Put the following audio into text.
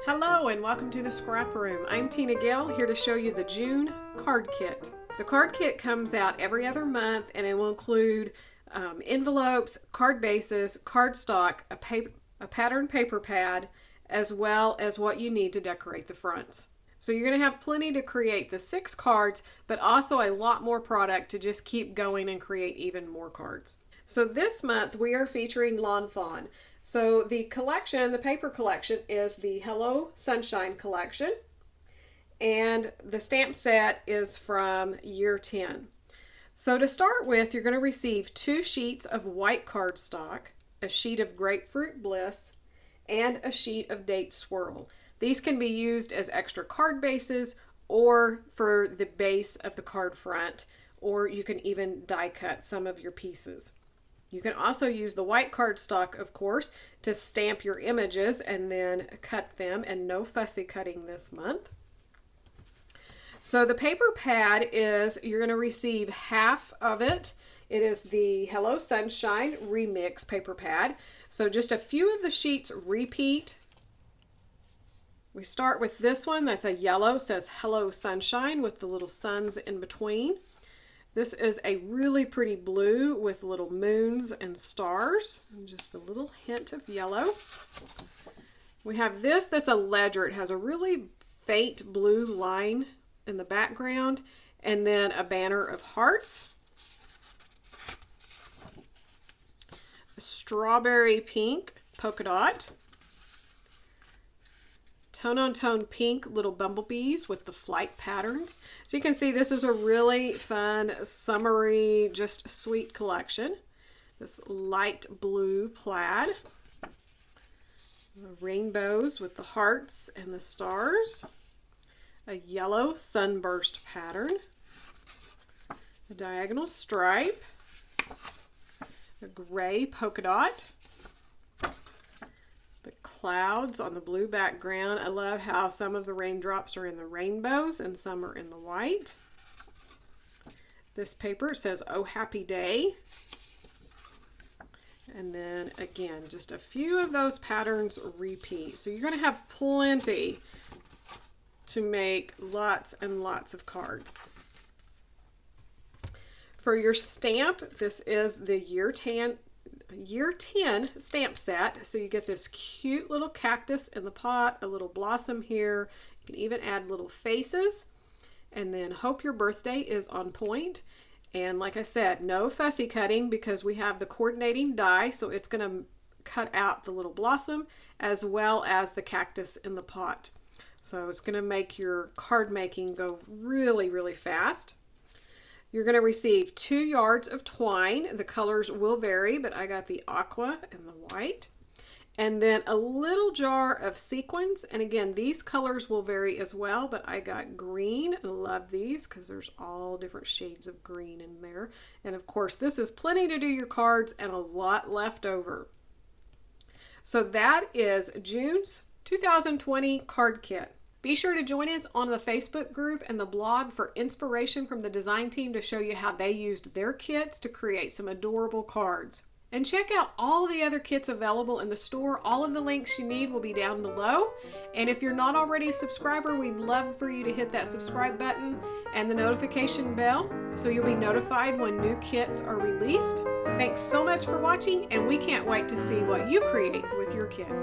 Hello and welcome to the Scrap Room. I'm Tina Gale, here to show you the June card kit. The card kit comes out every other month and it will include envelopes, card bases, cardstock, a pattern paper pad, as well as what you need to decorate the fronts. So you're going to have plenty to create the 6 cards, but also a lot more product to just keep going and create even more cards. So this month we are featuring Lawn Fawn. So the collection, the paper collection, is the Hello Sunshine collection, and the stamp set is from year 10. So to start with, you're going to receive 2 sheets of white cardstock, a sheet of Grapefruit Bliss, and a sheet of Date Swirl. These can be used as extra card bases or for the base of the card front, or you can even die cut some of your pieces. You can also use the white cardstock, of course, to stamp your images and then cut them, and no fussy cutting this month. So the paper pad is, you're going to receive half of it. It is the Hello Sunshine Remix paper pad. So just a few of the sheets repeat. We start with this one that's a yellow, says Hello Sunshine with the little suns in between. This is a really pretty blue with little moons and stars, and just a little hint of yellow. We have this that's a ledger. It has a really faint blue line in the background, and then a banner of hearts. A strawberry pink polka dot. Tone-on-tone pink little bumblebees with the flight patterns. So you can see this is a really fun, summery, just sweet collection. This light blue plaid. Rainbows with the hearts and the stars. A yellow sunburst pattern. A diagonal stripe. A gray polka dot. Clouds on the blue background. I love how some of the raindrops are in the rainbows and some are in the white. This paper says Oh Happy Day. And then again, just a few of those patterns repeat. So you're going to have plenty to make lots and lots of cards. For your stamp, this is the Year 10 stamp set. So you get this cute little cactus in the pot, a little blossom here. You can even add little faces, and then hope your birthday is on point. And like I said, no fussy cutting because we have the coordinating die, so it's going to cut out the little blossom as well as the cactus in the pot. So it's going to make your card making go really, really fast. You're going to receive 2 yards of twine. The colors will vary, but I got the aqua and the white. And then a little jar of sequins. And again, these colors will vary as well, but I got green. I love these because there's all different shades of green in there. And of course, this is plenty to do your cards and a lot left over. So that is June's 2020 card kit. Be sure to join us on the Facebook group and the blog for inspiration from the design team to show you how they used their kits to create some adorable cards. And check out all the other kits available in the store. All of the links you need will be down below. And if you're not already a subscriber, we'd love for you to hit that subscribe button and the notification bell so you'll be notified when new kits are released. Thanks so much for watching, and we can't wait to see what you create with your kit.